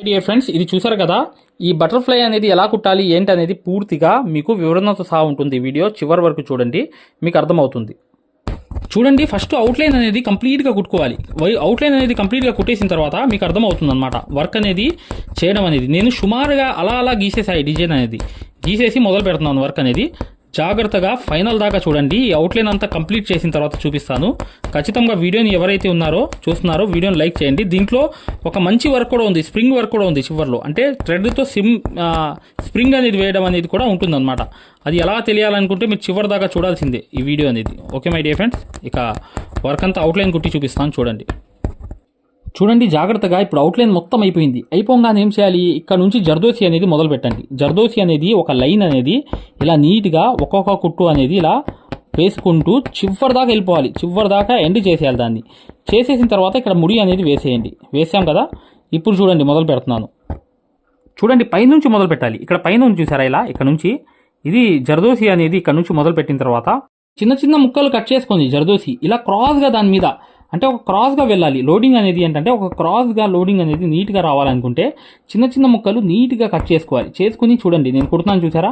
Dear friends, ఇది చూసారు కదా, ఈ బటర్ఫ్లై అనేది ఎలా కుట్టాలి ఏంటి అనేది పూర్తిగా మీకు వివరణతో సహా ఉంటుంది. వీడియో చివరి వరకు చూడండి, మీకు అర్థమవుతుంది. చూడండి, ఫస్ట్ అవుట్లైన్ అనేది కంప్లీట్గా కుట్టుకోవాలి. అవుట్లైన్ అనేది కంప్లీట్గా కుట్టేసిన తర్వాత మీకు అర్థమవుతుంది అనమాట వర్క్ అనేది చేయడం అనేది. నేను సుమారుగా అలా గీసేసాయి డిజైన్ అనేది గీసేసి మొదలు పెడుతున్నాను వర్క్ అనేది. జాగ్రత్తగా ఫైనల్ దాకా చూడండి. ఈ అవుట్లైన్ అంతా కంప్లీట్ చేసిన తర్వాత చూపిస్తాను. ఖచ్చితంగా వీడియోని ఎవరైతే చూస్తున్నారో వీడియోని లైక్ చేయండి. దీంట్లో ఒక మంచి వర్క్ కూడా ఉంది, స్ప్రింగ్ వర్క్ కూడా ఉంది చివర్లో. అంటే థ్రెడ్తో స్ప్రింగ్ అనేది వేయడం అనేది కూడా ఉంటుందన్నమాట. అది ఎలా తెలియాలనుకుంటే మీరు చివరి దాకా చూడాల్సిందే ఈ వీడియో అనేది. ఓకే మై డియర్ ఫ్రెండ్స్, ఇక వర్క్ అంతా అవుట్లైన్ కుట్టి చూపిస్తాను చూడండి. చూడండి జాగ్రత్తగా, ఇప్పుడు అవుట్లైన్ మొత్తం అయిపోయింది. అయిపోగానే ఏం చేయాలి, ఇక్కడ నుంచి జర్దోసి అనేది మొదలు పెట్టండి. జర్దోసి అనేది ఒక లైన్ అనేది ఇలా నీట్గా ఒక్కొక్క కుట్టు అనేది ఇలా వేసుకుంటూ చివరి దాకా వెళ్ళిపోవాలి. చివరి దాకా ఎండ్ చేసేయాలి. దాన్ని చేసేసిన తర్వాత ఇక్కడ ముడి అనేది వేసేయండి. వేసాం కదా, ఇప్పుడు చూడండి మొదలు పెడుతున్నాను. చూడండి, పైనుంచి మొదలు పెట్టాలి. ఇక్కడ పైనుంచి చూసారా, ఇలా ఇక్కడ నుంచి ఇది జర్దోసి అనేది ఇక్కడ నుంచి మొదలు పెట్టిన తర్వాత చిన్న చిన్న ముక్కలు కట్ చేసుకోండి. జర్దోసి ఇలా క్రాస్గా దాని మీద, అంటే ఒక క్రాస్గా వెళ్ళాలి. లోడింగ్ అనేది ఏంటంటే ఒక క్రాస్గా లోడింగ్ అనేది నీట్గా రావాలనుకుంటే చిన్న చిన్న ముక్కలు నీట్గా కట్ చేసుకోవాలి. చేసుకుని చూడండి, నేను కుడుతున్నాను చూసారా,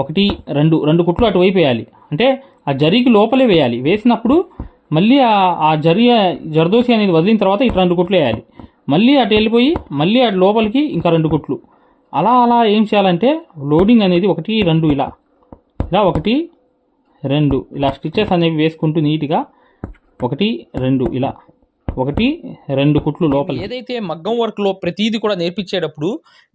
1 2 కుట్లు అటువైపు వేయాలి. అంటే ఆ జరీకి లోపలే వేయాలి. వేసినప్పుడు మళ్ళీ ఆ జర్దోసి అనేది వదిలిన తర్వాత ఇటు 2 కుట్లు వేయాలి. మళ్ళీ అటు వెళ్ళిపోయి మళ్ళీ అటు లోపలికి ఇంకా 2 కుట్లు. అలా ఏం చేయాలంటే లోడింగ్ అనేది 1 2 ఇలా 1 2 ఇలా స్టిచెస్ అనేవి వేసుకుంటూ నీట్గా 1 2 ఇలా 1 2 కుట్లు లోపల. ఏదైతే మగ్గం వర్క్లో ప్రతిదీ కూడా నేర్పించేటప్పుడు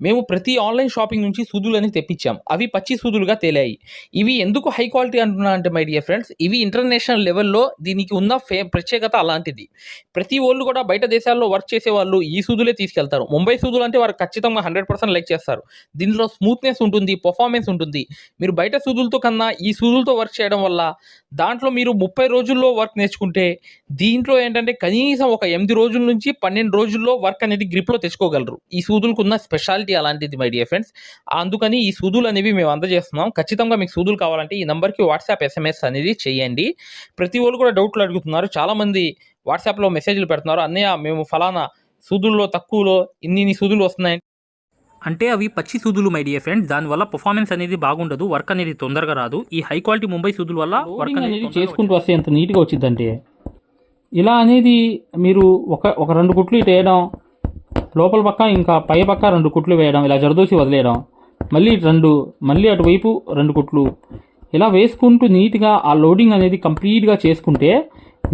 మేము ప్రతి ఆన్లైన్ షాపింగ్ నుంచి సూదులని తెప్పించాం. అవి పచ్చి సూదులుగా తేలాయి. ఇవి ఎందుకు హై క్వాలిటీ అంటున్నా అంటే మై డియర్ ఫ్రెండ్స్, ఇవి ఇంటర్నేషనల్ లెవెల్లో దీనికి ఉన్న ప్రత్యేకత అలాంటిది. ప్రతి వాళ్ళు కూడా బయట దేశాల్లో వర్క్ చేసే వాళ్ళు ఈ సూదులే తీసుకెళ్తారు. ముంబై సూదులు అంటే వారు ఖచ్చితంగా 100% లైక్ చేస్తారు. దీనిలో స్మూత్నెస్ ఉంటుంది, పర్ఫార్మెన్స్ ఉంటుంది. మీరు బయట సూదులతో కన్నా ఈ సూదులతో వర్క్ చేయడం వల్ల దాంట్లో మీరు 30 రోజుల్లో వర్క్ నేర్చుకుంటే దీంట్లో ఏంటంటే కనీసం ఒక 8 రోజుల నుంచి 12 రోజుల్లో వర్క్ అనేది గ్రిప్లో తెచ్చుకోగలరు. ఈ సూదులకు ఉన్న స్పెషాలిటీ అలాంటిది మై డియర్ ఫ్రెండ్స్. అందుకని ఈ సూదులు అనేవి మేము అందజేస్తున్నాం. ఖచ్చితంగా మీకు సూదులు కావాలంటే ఈ నెంబర్కి వాట్సాప్ SMS అనేది చేయండి. ప్రతి వాళ్ళు కూడా డౌట్లు అడుగుతున్నారు. చాలామంది వాట్సాప్లో మెసేజ్లు పెడుతున్నారు, అన్నయ్య మేము ఫలానా సూదుల్లో తక్కువలో ఇన్ని సూదులు వస్తున్నాయి అంటే అవి పచ్చి సూదులు మై డియర్ ఫ్రెండ్స్. దానివల్ల పర్ఫార్మెన్స్ అనేది బాగుండదు, వర్క్ అనేది తొందరగా రాదు. ఈ హై క్వాలిటీ ముంబై సూదుల వల్ల వర్క్ అనేది చేసుకుంటూ వస్తే ఎంత నీట్గా వచ్చిందంటే ఇలా అనేది మీరు ఒక 2 కుట్లు ఇటు వేయడం, లోపల పక్క ఇంకా పై పక్క 2 కుట్లు వేయడం, ఇలా జరదోసి వదిలేయడం, మళ్ళీ మళ్ళీ అటువైపు 2 కుట్లు ఇలా వేసుకుంటూ నీట్గా ఆ లోడింగ్ అనేది కంప్లీట్గా చేసుకుంటే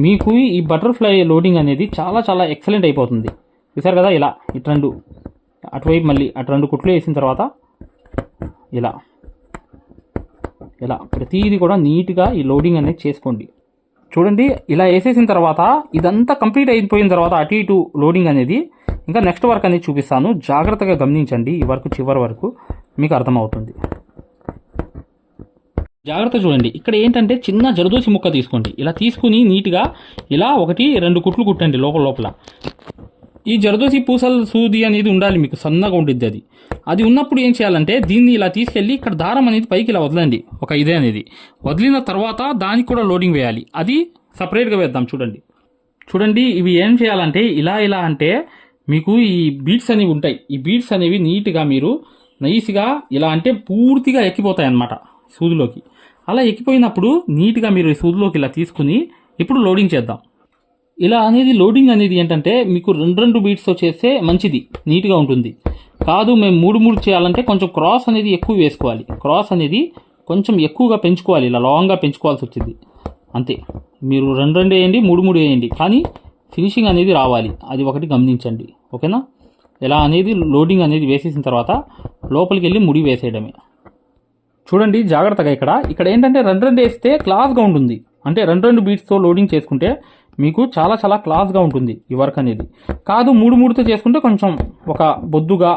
మీకు ఈ బటర్ఫ్లై లోడింగ్ అనేది చాలా చాలా ఎక్సలెంట్ అయిపోతుంది. చూసారు కదా, ఇలా ఇటు అటువైపు మళ్ళీ అటు 2 కుట్లు వేసిన తర్వాత ఇలా ప్రతిదీ కూడా నీట్గా ఈ లోడింగ్ అనేది చేసుకోండి. చూడండి, ఇలా వేసేసిన తర్వాత ఇదంతా కంప్లీట్ అయిపోయిన తర్వాత అటు ఇటు లోడింగ్ అనేది ఇంకా నెక్స్ట్ వర్క్ అనేది చూపిస్తాను. జాగ్రత్తగా గమనించండి. ఈ వర్క్ చివరి వరకు మీకు అర్థమవుతుంది. జాగ్రత్త చూడండి, ఇక్కడ ఏంటంటే చిన్న జరదోసి ముక్క తీసుకోండి. ఇలా తీసుకుని నీట్గా ఇలా 1 2 కుట్లు కుట్టండి లోపల. ఈ జరదోసి పూసల సూది అనేది ఉండాలి మీకు, సన్నగా ఉండిద్ది. అది ఉన్నప్పుడు ఏం చేయాలంటే దీన్ని ఇలా తీసుకెళ్ళి ఇక్కడ దారం అనేది పైకి ఇలా వదలండి. ఒక ఇదే అనేది వదిలిన తర్వాత దానికి కూడా లోడింగ్ వేయాలి. అది సపరేట్గా వేద్దాం. చూడండి ఇవి ఏం చేయాలంటే ఇలా అంటే మీకు ఈ బీడ్స్ అనేవి ఉంటాయి. ఈ బీడ్స్ అనేవి నీట్గా మీరు నైస్గా ఇలా అంటే పూర్తిగా ఎక్కిపోతాయి అన్నమాట సూదిలోకి. అలా ఎక్కిపోయినప్పుడు నీట్గా మీరు ఈ సూదిలోకి ఇలా తీసుకుని ఇప్పుడు లోడింగ్ చేద్దాం. ఇలా అనేది లోడింగ్ అనేది ఏంటంటే మీకు 2 బీట్స్తో చేస్తే మంచిది, నీట్గా ఉంటుంది. కాదు మేము 3 చేయాలంటే కొంచెం క్రాస్ అనేది ఎక్కువ వేసుకోవాలి. క్రాస్ అనేది కొంచెం ఎక్కువగా పెంచుకోవాలి, ఇలా లాంగ్గా పెంచుకోవాల్సి వచ్చింది. అంతే, మీరు 2 వేయండి, 3 వేయండి, కానీ ఫినిషింగ్ అనేది రావాలి. అది ఒకటి గమనించండి, ఓకేనా. ఇలా అనేది లోడింగ్ అనేది వేసేసిన తర్వాత లోపలికి వెళ్ళి ముడి వేసేయడమే. చూడండి జాగ్రత్తగా, ఇక్కడ ఏంటంటే 2 వేస్తే క్లాస్గా ఉంటుంది. అంటే 2 బీట్స్తో లోడింగ్ చేసుకుంటే మీకు చాలా చాలా క్లాస్గా ఉంటుంది ఈ వర్క్ అనేది. కాదు 3తో చేసుకుంటే కొంచెం ఒక బొద్దుగా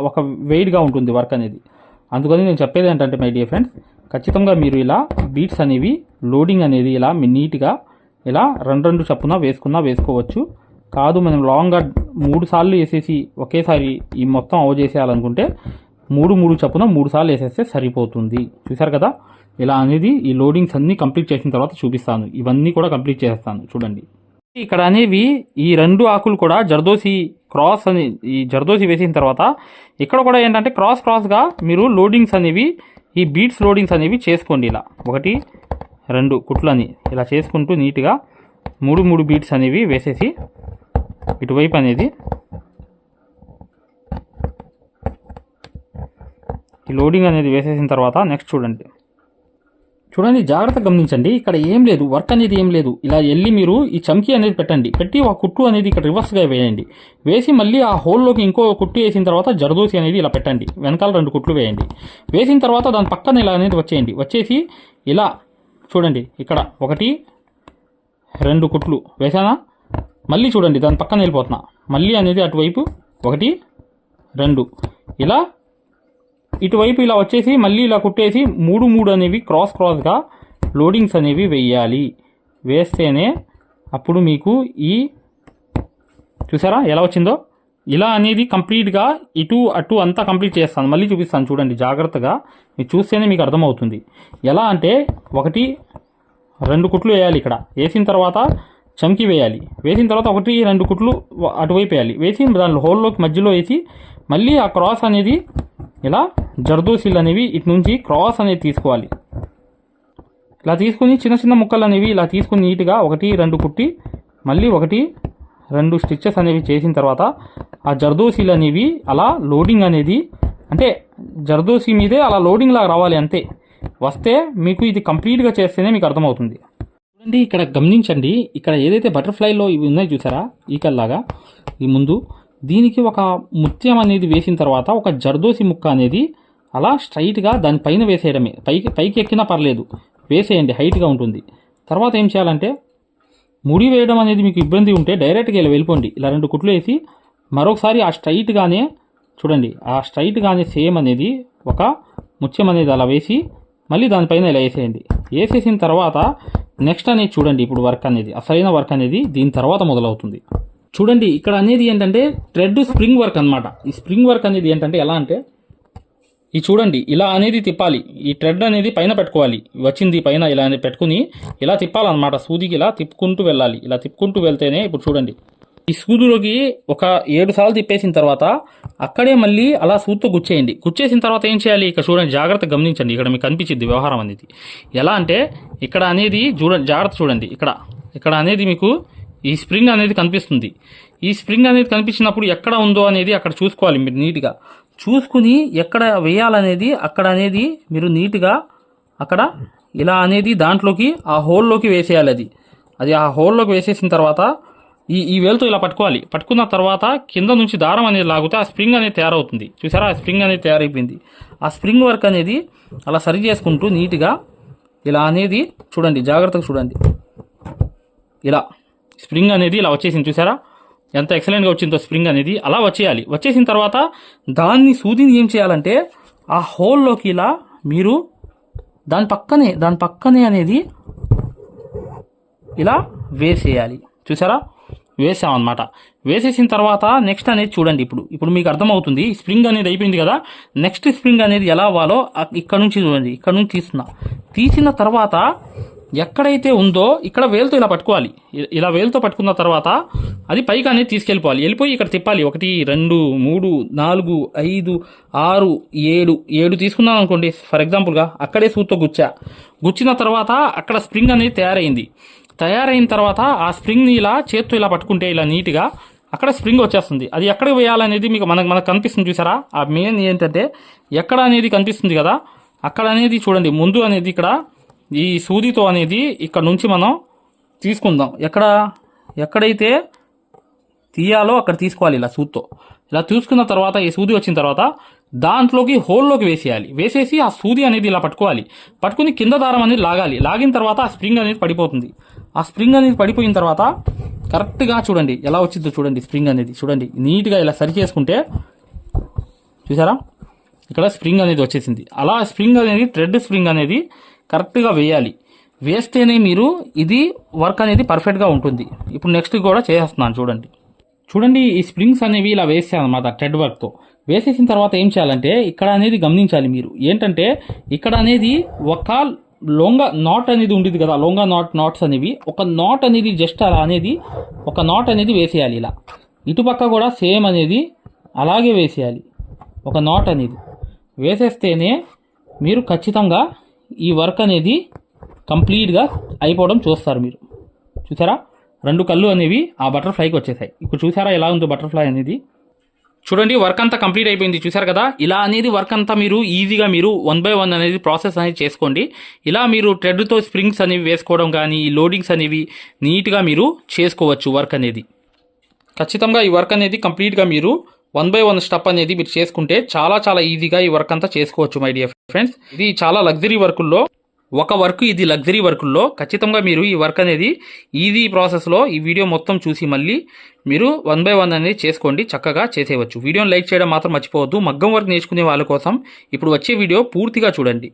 ఒక వెయిట్గా ఉంటుంది వర్క్ అనేది. అందుకని నేను చెప్పేది ఏంటంటే మై డియర్ ఫ్రెండ్స్, ఖచ్చితంగా మీరు ఇలా బీట్స్ అనేవి లోడింగ్ అనేది ఇలా నీట్గా ఇలా 2 చప్పున వేసుకోవచ్చు. కాదు మనం లాంగ్గా 3 సార్లు వేసేసి ఒకేసారి ఈ మొత్తం చేసేయాలనుకుంటే 3 చప్పున 3 సార్లు వేసేస్తే సరిపోతుంది. చూసారు కదా, ఇలా అనేది ఈ లోడింగ్స్ అన్నీ కంప్లీట్ చేసిన తర్వాత చూపిస్తాను. ఇవన్నీ కూడా కంప్లీట్ చేస్తాను. చూడండి, ఇక్కడ అనేవి ఈ 2 ఆకులు కూడా జర్దోసి క్రాస్ అని ఈ జర్దోసి వేసిన తర్వాత ఇక్కడ కూడా ఏంటంటే క్రాస్గా మీరు లోడింగ్స్ అనేవి ఈ బీట్స్ లోడింగ్స్ అనేవి చేసుకోండి. ఇలా 1 2 కుట్లని ఇలా చేసుకుంటూ నీట్గా 3 బీట్స్ అనేవి వేసేసి ఇటువైపు అనేది ఈ లోడింగ్ అనేది వేసేసిన తర్వాత నెక్స్ట్ చూడండి జాగ్రత్తగా గమనించండి. ఇక్కడ ఏం లేదు, వర్క్ అనేది ఏం లేదు. ఇలా వెళ్ళి మీరు ఈ చమ్కీ అనేది పెట్టి ఆ కుట్టు అనేది ఇక్కడ రివర్స్గా వేయండి. వేసి మళ్ళీ ఆ హోల్లోకి ఇంకో కుట్టు వేసిన తర్వాత జర్దోసి అనేది ఇలా పెట్టండి. వెనకాల 2 కుట్లు వేయండి. వేసిన తర్వాత దాని పక్కన ఇలా అనేది వచ్చేసి ఇలా చూడండి. ఇక్కడ 1 2 కుట్లు వేసానా, మళ్ళీ చూడండి దాని పక్కన వెళ్ళిపోతున్నా. మళ్ళీ అనేది అటువైపు 1 2 ఇలా ఇటువైపు ఇలా వచ్చేసి మళ్ళీ ఇలా కుట్టేసి 3 అనేవి క్రాస్గా లోడింగ్స్ అనేవి వేయాలి. వేస్తేనే అప్పుడు మీకు ఈ చూసారా ఎలా వచ్చిందో. ఇలా అనేది కంప్లీట్గా ఇటు అటు అంతా కంప్లీట్ చేస్తాను. మళ్ళీ చూపిస్తాను చూడండి జాగ్రత్తగా. మీరు చూస్తేనే మీకు అర్థమవుతుంది. ఎలా అంటే 1 2 కుట్లు వేయాలి. ఇక్కడ వేసిన తర్వాత చమ్కీ వేయాలి. వేసిన తర్వాత 1 2 కుట్లు అటువైపు వేయాలి. వేసి దాని హోల్లోకి మధ్యలో వేసి మళ్ళీ ఆ క్రాస్ అనేది ఇలా జర్దోసీలు అనేవి ఇటు నుంచి క్రాస్ అనేది తీసుకోవాలి. ఇలా తీసుకుని చిన్న ముక్కలు అనేవి ఇలా తీసుకుని నీట్గా 1 2 కుట్టి మళ్ళీ 1 2 స్టిచ్చెస్ అనేవి చేసిన తర్వాత ఆ జర్దోసీలు అనేవి అలా లోడింగ్ అనేది అంటే జర్దోసీ మీదే అలా లోడింగ్ లాగా రావాలి. అంతే వస్తే మీకు ఇది కంప్లీట్గా చేస్తేనే మీకు అర్థమవుతుంది. చూడండి ఇక్కడ గమనించండి. ఇక్కడ ఏదైతే బటర్ఫ్లైలో ఇవి ఉన్నాయి చూసారా ఈకల్లాగా ఈ ముందు, దీనికి ఒక ముత్యం అనేది వేసిన తర్వాత ఒక జర్దోసి ముక్క అనేది అలా స్ట్రైట్గా దానిపైన వేసేయడమే. పైకి ఎక్కినా పర్లేదు, వేసేయండి, హైట్గా ఉంటుంది. తర్వాత ఏం చేయాలంటే ముడి వేయడం అనేది మీకు ఇబ్బంది ఉంటే డైరెక్ట్గా ఇలా వెళ్ళిపోండి. ఇలా 2 కుట్లు వేసి మరొకసారి ఆ స్ట్రైట్గానే చూడండి, ఆ స్ట్రైట్గానే సేమ్ అనేది ఒక ముత్యం అనేది అలా వేసి మళ్ళీ దానిపైన ఇలా వేసేయండి. వేసేసిన తర్వాత నెక్స్ట్ అనేది చూడండి. ఇప్పుడు వర్క్ అనేది అసలైన వర్క్ అనేది దీని తర్వాత మొదలవుతుంది. చూడండి ఇక్కడ అనేది ఏంటంటే థ్రెడ్ స్ప్రింగ్ వర్క్ అనమాట. ఈ స్ప్రింగ్ వర్క్ అనేది ఏంటంటే ఎలా అంటే ఈ చూడండి ఇలా అనేది తిప్పాలి. ఈ థ్రెడ్ అనేది పైన పెట్టుకోవాలి. వచ్చింది పైన ఇలా అనేది పెట్టుకుని ఇలా తిప్పాలన్నమాట. సూదికి ఇలా తిప్పుకుంటూ వెళ్ళాలి. ఇలా తిప్పుకుంటూ వెళ్తేనే ఇప్పుడు చూడండి ఈ సూదులోకి ఒక 7 సార్లు తిప్పేసిన తర్వాత అక్కడే మళ్ళీ అలా సూదితో గుచ్చేయండి. గుచ్చేసిన తర్వాత ఏం చేయాలి ఇక్కడ చూడండి, జాగ్రత్తగా గమనించండి. ఇక్కడ మీకు కనిపించింది వ్యవహారం అనేది ఎలా అంటే ఇక్కడ అనేది జాగ్రత్త చూడండి. ఇక్కడ అనేది మీకు ఈ స్ప్రింగ్ అనేది కనిపిస్తుంది. ఈ స్ప్రింగ్ అనేది కనిపించినప్పుడు ఎక్కడ ఉందో అనేది అక్కడ చూసుకోవాలి. మీరు నీట్గా చూసుకుని ఎక్కడ వేయాలనేది అక్కడ అనేది మీరు నీట్గా అక్కడ ఇలా అనేది దాంట్లోకి ఆ హోల్లోకి వేసేయాలి. అది ఆ హోల్లోకి వేసేసిన తర్వాత ఈ వేలుతో ఇలా పట్టుకోవాలి. పట్టుకున్న తర్వాత కింద నుంచి దారం అనేది లాగితే ఆ స్ప్రింగ్ అనేది తయారవుతుంది. చూసారా ఆ స్ప్రింగ్ అనేది తయారైపోయింది. ఆ స్ప్రింగ్ వర్క్ అనేది అలా సరి చేసుకుంటూ నీట్గా ఇలా అనేది చూడండి, జాగ్రత్తగా చూడండి. ఇలా స్ప్రింగ్ అనేది ఇలా వచ్చేసింది. చూసారా ఎంత ఎక్సలెంట్గా వచ్చిందో స్ప్రింగ్ అనేది అలా వచ్చేయాలి. వచ్చేసిన తర్వాత దాన్ని సూదిని ఏం చేయాలంటే ఆ హోల్లోకి ఇలా మీరు దాని పక్కనే అనేది ఇలా వేసేయాలి. చూసారా వేసామన్నమాట. వేసేసిన తర్వాత నెక్స్ట్ అనేది చూడండి. ఇప్పుడు మీకు అర్థమవుతుంది. స్ప్రింగ్ అనేది అయిపోయింది కదా, నెక్స్ట్ స్ప్రింగ్ అనేది ఎలా అవ్వాలో ఇక్కడ నుంచి చూడండి. ఇక్కడ నుంచి తీసిన తర్వాత ఎక్కడైతే ఉందో ఇక్కడ వేలుతో ఇలా పట్టుకోవాలి. ఇలా వేలుతో పట్టుకున్న తర్వాత అది పైకి అనేది తీసుకెళ్ళిపోవాలి. వెళ్ళిపోయి ఇక్కడ తిప్పాలి. 1 2 3 4 5 6 7 తీసుకున్నాను అనుకోండి ఫర్ ఎగ్జాంపుల్గా. అక్కడే సూత్తో గుచ్చిన తర్వాత అక్కడ స్ప్రింగ్ అనేది తయారైన తర్వాత ఆ స్ప్రింగ్ని ఇలా చేత్తో ఇలా పట్టుకుంటే ఇలా నీట్గా అక్కడ స్ప్రింగ్ వచ్చేస్తుంది. అది ఎక్కడికి వేయాలనేది మనకు కనిపిస్తుంది. చూసారా ఆ మెయిన్ ఏంటంటే ఎక్కడ అనేది కనిపిస్తుంది కదా, అక్కడ అనేది చూడండి. ముందు అనేది ఇక్కడ ఈ సూదితో అనేది ఇక్కడ నుంచి మనం తీసుకుందాం. ఎక్కడైతే తీయాలో అక్కడ తీసుకోవాలి. ఇలా సూదితో ఇలా తీసుకున్న తర్వాత ఈ సూది వచ్చిన తర్వాత దాంట్లోకి హోల్లోకి వేసేయాలి. వేసేసి ఆ సూది అనేది ఇలా పట్టుకుని కింద దారం అనేది లాగిన తర్వాత ఆ స్ప్రింగ్ అనేది పడిపోతుంది. ఆ స్ప్రింగ్ అనేది పడిపోయిన తర్వాత కరెక్ట్గా చూడండి ఎలా వచ్చిందో చూడండి. స్ప్రింగ్ అనేది చూడండి నీట్గా ఇలా సరి చేసుకుంటే చూసారా ఇక్కడ స్ప్రింగ్ అనేది వచ్చేసింది. అలా స్ప్రింగ్ అనేది థ్రెడ్ స్ప్రింగ్ అనేది కరెక్ట్గా వేయాలి. వేస్తేనే మీరు ఇది వర్క్ అనేది పర్ఫెక్ట్గా ఉంటుంది. ఇప్పుడు నెక్స్ట్ కూడా చేసేస్తున్నాను చూడండి. ఈ స్ప్రింగ్స్ అనేవి ఇలా వేసాను అన్నమాట థ్రెడ్ వర్క్తో. వేసేసిన తర్వాత ఏం చేయాలంటే ఇక్కడ అనేది గమనించాలి మీరు. ఏంటంటే ఇక్కడ అనేది ఒక లొంగ నాట్ అనేది ఉండేది కదా, లొంగ నాట్స్ అనేవి ఒక నాట్ అనేది జస్ట్ అలా అనేది ఒక నాట్ అనేది వేసేయాలి. ఇటుపక్క కూడా సేమ్ అనేది అలాగే వేసేయాలి. ఒక నాట్ అనేది వేసేస్తేనే మీరు ఖచ్చితంగా ఈ వర్క్ అనేది కంప్లీట్గా అయిపోవడం చూస్తారు. మీరు చూసారా, 2 కళ్ళు అనేవి ఆ బటర్ఫ్లైకి వచ్చేసాయి. ఇప్పుడు చూసారా ఎలా ఉందో బటర్ఫ్లై అనేది. చూడండి, వర్క్ అంతా కంప్లీట్ అయిపోయింది. చూసారు కదా, ఇలా అనేది వర్క్ అంతా మీరు ఈజీగా మీరు 1 by 1 అనేది ప్రాసెస్ అనేది చేసుకోండి. ఇలా మీరు థ్రెడ్తో స్ప్రింగ్స్ అనేవి వేసుకోవడం కానీ ఈ లోడింగ్స్ అనేవి నీట్గా మీరు చేసుకోవచ్చు. వర్క్ అనేది ఖచ్చితంగా ఈ వర్క్ అనేది కంప్లీట్గా మీరు 1 by 1 స్టెప్ అనేది మీరు చేసుకుంటే చాలా ఈజీగా ఈ వర్క్ అంతా చేసుకోవచ్చు మై డియర్ ఫ్రెండ్స్. ఇది చాలా లగ్జరీ వర్కుల్లో ఒక వర్క్, ఇది లగ్జరీ వర్కుల్లో ఖచ్చితంగా మీరు ఈ వర్క్ అనేది ఈజీ ప్రాసెస్లో ఈ వీడియో మొత్తం చూసి మళ్ళీ మీరు 1 by 1 అనేది చేసుకోండి, చక్కగా చేసేయవచ్చు. వీడియోని లైక్ చేయడం మాత్రం మర్చిపోవద్దు. మగ్గం వర్క్ నేర్చుకునే వాళ్ళ కోసం ఇప్పుడు వచ్చే వీడియో పూర్తిగా చూడండి.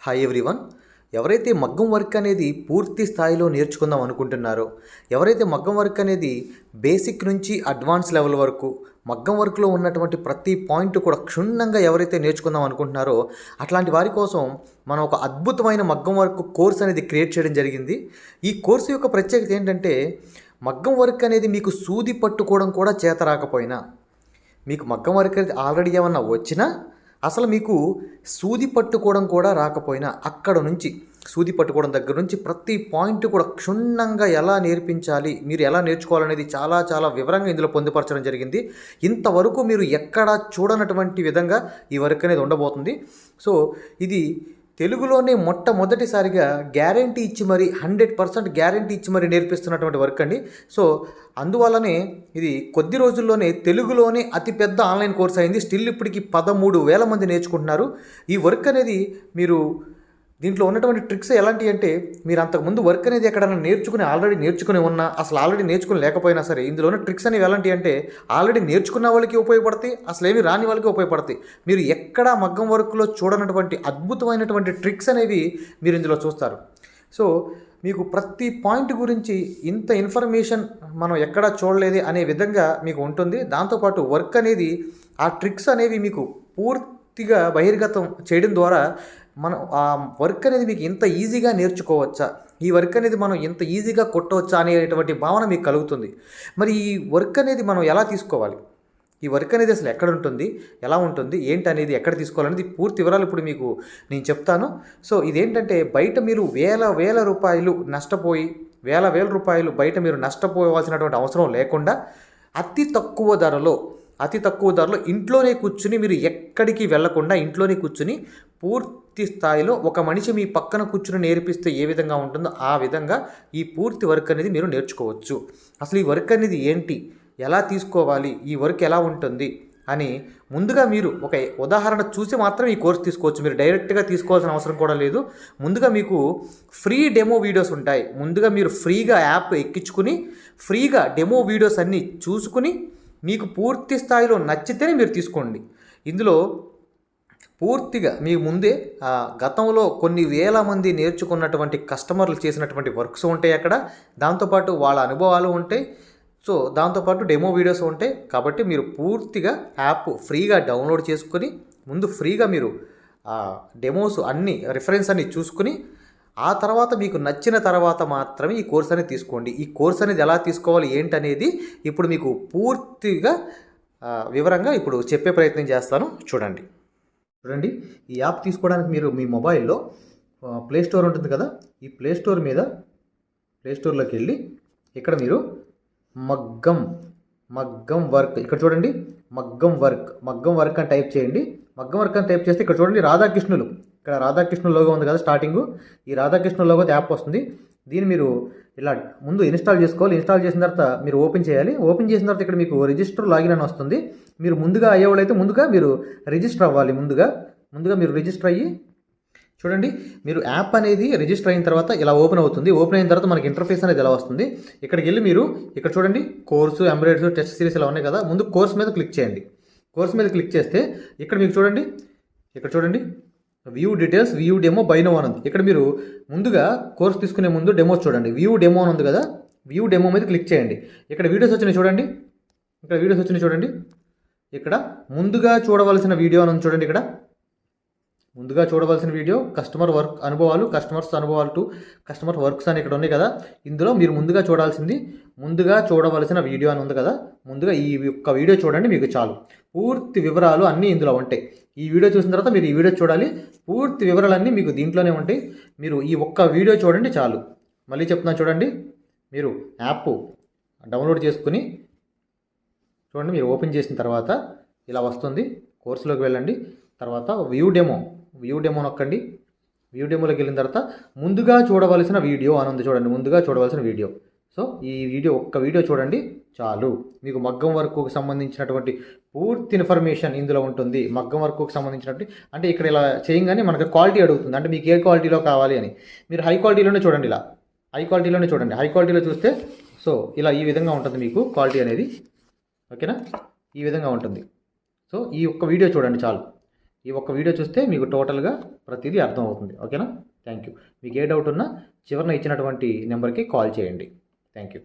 హాయ్ ఎవ్రీవన్, ఎవరైతే మగ్గం వర్క్ అనేది పూర్తి స్థాయిలో నేర్చుకుందాం అనుకుంటున్నారో, ఎవరైతే మగ్గం వర్క్ అనేది బేసిక్ నుంచి అడ్వాన్స్ లెవెల్ వరకు మగ్గం వర్క్లో ఉన్నటువంటి ప్రతి పాయింట్ కూడా క్షుణ్ణంగా ఎవరైతే నేర్చుకుందాం అనుకుంటున్నారో అట్లాంటి వారి కోసం మనం ఒక అద్భుతమైన మగ్గం వర్క్ కోర్స్ అనేది క్రియేట్ చేయడం జరిగింది. ఈ కోర్సు యొక్క ప్రత్యేకత ఏంటంటే, మగ్గం వర్క్ అనేది మీకు సూది పట్టుకోవడం కూడా చేత రాకపోయినా, మీకు మగ్గం వర్క్ అనేది ఆల్రెడీ ఏమన్నా వచ్చినా, అసలు మీకు సూది పట్టుకోవడం కూడా రాకపోయినా, అక్కడ నుంచి సూది పట్టుకోవడం దగ్గర నుంచి ప్రతి పాయింట్ కూడా క్షుణ్ణంగా ఎలా నేర్పించాలి, మీరు ఎలా నేర్చుకోవాలనేది చాలా వివరంగా ఇందులో పొందుపరచడం జరిగింది. ఇంతవరకు మీరు ఎక్కడా చూడనటువంటి విధంగా ఈ వర్క్ అనేది ఉండబోతుంది. సో ఇది తెలుగులోనే మొట్టమొదటిసారిగా గ్యారంటీ ఇచ్చి మరి 100% గ్యారంటీ ఇచ్చి మరి నేర్పిస్తున్నటువంటి వర్క్ అండి. సో అందువల్లనే ఇది కొద్ది రోజుల్లోనే తెలుగులోనే అతిపెద్ద ఆన్లైన్ కోర్స్ అయింది. స్టిల్ ఇప్పటికి 13,000 మంది నేర్చుకుంటున్నారు. ఈ వర్క్ అనేది మీరు దీంట్లో ఉన్నటువంటి ట్రిక్స్ ఎలాంటివి అంటే, మీరు అంతకుముందు వర్క్ అనేది ఎక్కడైనా ఆల్రెడీ నేర్చుకుని ఉన్నా, అసలు ఆల్రెడీ నేర్చుకుని లేకపోయినా సరే, ఇందులో ఉన్న ట్రిక్స్ అనేవి ఎలాంటివి అంటే ఆల్రెడీ నేర్చుకున్న వాళ్ళకి ఉపయోగపడతాయి, అసలు ఏమి రాని వాళ్ళకి ఉపయోగపడతాయి. మీరు ఎక్కడా మగ్గం వర్క్లో చూడనటువంటి అద్భుతమైనటువంటి ట్రిక్స్ అనేవి మీరు ఇందులో చూస్తారు. సో మీకు ప్రతి పాయింట్ గురించి ఇంత ఇన్ఫర్మేషన్ మనం ఎక్కడా చూడలేదు అనే విధంగా మీకు ఉంటుంది. దాంతోపాటు వర్క్ అనేది ఆ ట్రిక్స్ అనేవి మీకు పూర్తిగా బహిర్గతం చేయడం ద్వారా మనం ఆ వర్క్ అనేది మీకు ఇంత ఈజీగా నేర్చుకోవచ్చా, ఈ వర్క్ అనేది మనం ఇంత ఈజీగా కొట్టవచ్చా అనేటువంటి భావన మీకు కలుగుతుంది. మరి ఈ వర్క్ అనేది మనం ఎలా తీసుకోవాలి, ఈ వర్క్ అనేది అసలు ఎక్కడ ఉంటుంది, ఎలా ఉంటుంది, ఏంటి అనేది ఎక్కడ తీసుకోవాలనేది పూర్తి వివరాలు ఇప్పుడు మీకు నేను చెప్తాను. సో ఇదేంటంటే, బయట మీరు వేల రూపాయలు నష్టపోయి వేల రూపాయలు బయట మీరు నష్టపోవాల్సినటువంటి అవసరం లేకుండా అతి తక్కువ ధరలో ఇంట్లోనే కూర్చుని, మీరు ఎక్కడికి వెళ్లకుండా ఇంట్లోనే కూర్చుని పూర్తి స్థాయిలో ఒక మనిషి మీ పక్కన కూర్చుని నేర్పిస్తే ఏ విధంగా ఉంటుందో ఆ విధంగా ఈ పూర్తి వర్క్ అనేది మీరు నేర్చుకోవచ్చు. అసలు ఈ వర్క్ అనేది ఏంటి, ఎలా తీసుకోవాలి, ఈ వర్క్ ఎలా ఉంటుంది అని ముందుగా మీరు ఒక ఉదాహరణ చూసి మాత్రం ఈ కోర్స్ తీసుకోవచ్చు. మీరు డైరెక్ట్గా తీసుకోవాల్సిన అవసరం కూడా లేదు. ముందుగా మీకు ఫ్రీ డెమో వీడియోస్ ఉంటాయి. ముందుగా మీరు ఫ్రీగా యాప్ ఎక్కించుకుని ఫ్రీగా డెమో వీడియోస్ అన్నీ చూసుకుని మీకు పూర్తి స్థాయిలో నచ్చితేనే మీరు తీసుకోండి. ఇందులో పూర్తిగా మీ ముందే గతంలో కొన్ని వేల మంది నేర్చుకున్నటువంటి కస్టమర్లు చేసినటువంటి వర్క్స్ ఉంటాయి అక్కడ. దాంతోపాటు వాళ్ళ అనుభవాలు ఉంటాయి. సో దాంతోపాటు డెమో వీడియోస్ ఉంటాయి. కాబట్టి మీరు పూర్తిగా యాప్ ఫ్రీగా డౌన్లోడ్ చేసుకొని ముందు ఫ్రీగా మీరు డెమోస్ అన్నీ రిఫరెన్స్ అన్నీ చూసుకుని ఆ తర్వాత మీకు నచ్చిన తర్వాత మాత్రమే ఈ కోర్స్ అనేది తీసుకోండి. ఈ కోర్స్ అనేది ఎలా తీసుకోవాలి ఏంటనేది ఇప్పుడు మీకు పూర్తిగా వివరంగా ఇప్పుడు చెప్పే ప్రయత్నం చేస్తాను. చూడండి, ఈ యాప్ తీసుకోవడానికి మీరు మీ మొబైల్లో ప్లే స్టోర్ ఉంటుంది కదా, ఈ ప్లే స్టోర్లోకి వెళ్ళి ఇక్కడ మీరు మగ్గం వర్క్, ఇక్కడ చూడండి మగ్గం వర్క్ అని టైప్ చేయండి. మగ్గం వర్క్ అని టైప్ చేస్తే ఇక్కడ చూడండి ఇక్కడ రాధాకృష్ణుల లోగో ఉంది కదా స్టార్టింగ్, ఈ రాధాకృష్ణ లోగో యాప్ వస్తుంది. దీన్ని మీరు ఇలా ముందు ఇన్స్టాల్ చేసుకోవాలి. ఇన్స్టాల్ చేసిన తర్వాత మీరు ఓపెన్ చేయాలి. ఓపెన్ చేసిన తర్వాత ఇక్కడ మీకు రిజిస్టర్ లాగిన్ అని వస్తుంది. మీరు ముందుగా అయ్యేవాళ్ళైతే ముందుగా మీరు రిజిస్టర్ అవ్వాలి. ముందుగా మీరు రిజిస్టర్ అయ్యి చూడండి, మీరు యాప్ అనేది రిజిస్టర్ అయిన తర్వాత ఇలా ఓపెన్ అవుతుంది. ఓపెన్ అయిన తర్వాత మనకి ఇంటర్ఫేస్ అనేది ఎలా వస్తుంది. ఇక్కడికి వెళ్ళి మీరు ఇక్కడ చూడండి కోర్సు, ఎంబ్రాయిడరీ, టెస్ట్ సిరీస్ ఇలా ఉన్నాయి కదా. ముందు కోర్స్ మీద క్లిక్ చేయండి. కోర్స్ మీద క్లిక్ చేస్తే ఇక్కడ మీకు చూడండి view details, view demo, by now అని ఉంది. ఇక్కడ మీరు ముందుగా కోర్స్ తీసుకునే ముందు డెమోస్ చూడండి. వ్యూ డెమో అని ఉంది కదా, వ్యూ డెమో మీద క్లిక్ చేయండి. ఇక్కడ వీడియోస్ వచ్చినాయి చూడండి. ఇక్కడ ముందుగా చూడవలసిన వీడియో అని ఉంది చూడండి. ఇక్కడ ముందుగా చూడవలసిన వీడియో కస్టమర్ వర్క్ అనుభవాలు, కస్టమర్స్ అనుభవాలు టు కస్టమర్ వర్క్స్ అని ఇక్కడ ఉన్నాయి కదా. ఇందులో మీరు ముందుగా చూడవలసిన వీడియో అని ఉంది కదా. ముందుగా ఈ ఒక్క వీడియో చూడండి, మీకు చాలు. పూర్తి వివరాలు అన్నీ ఇందులో ఉంటాయి. ఈ వీడియో చూసిన తర్వాత మీరు ఈ వీడియో చూడాలి. పూర్తి వివరాలన్నీ మీకు దీంట్లోనే ఉంటాయి. మీరు ఈ ఒక్క వీడియో చూడండి చాలు. మళ్ళీ చెప్తున్నాను చూడండి. మీరు యాప్ డౌన్లోడ్ చేసుకుని చూడండి. మీరు ఓపెన్ చేసిన తర్వాత ఇలా వస్తుంది. కోర్సులోకి వెళ్ళండి. తర్వాత వ్యూ డెమో నొక్కండి. వ్యూ డెమోలోకి వెళ్ళిన తర్వాత ముందుగా చూడవలసిన వీడియో అని ఉంది చూడండి. ముందుగా చూడవలసిన వీడియో. సో ఈ ఒక్క వీడియో చూడండి చాలు. మీకు మగ్గం వర్క్కు సంబంధించినటువంటి పూర్తి ఇన్ఫర్మేషన్ ఇందులో ఉంటుంది. మగ్గం వర్క్కు సంబంధించినటువంటి అంటే ఇక్కడ ఇలా చేయగానే మనకు క్వాలిటీ అడుగుతుంది. అంటే మీకు ఏ క్వాలిటీలో కావాలి అని. మీరు హై క్వాలిటీలోనే చూడండి. ఇలా హై క్వాలిటీలో చూస్తే సో ఇలా ఈ విధంగా ఉంటుంది మీకు క్వాలిటీ అనేది. ఓకేనా, ఈ విధంగా ఉంటుంది. సో ఈ ఒక్క వీడియో చూడండి చాలు. ఈ ఒక్క వీడియో చూస్తే మీకు టోటల్గా ప్రతిదీ అర్థమవుతుంది. ఓకేనా, థ్యాంక్ యూ. మీకు ఏ డౌట్ ఉన్నా చివరిన ఇచ్చినటువంటి నెంబర్కి కాల్ చేయండి. Thank you.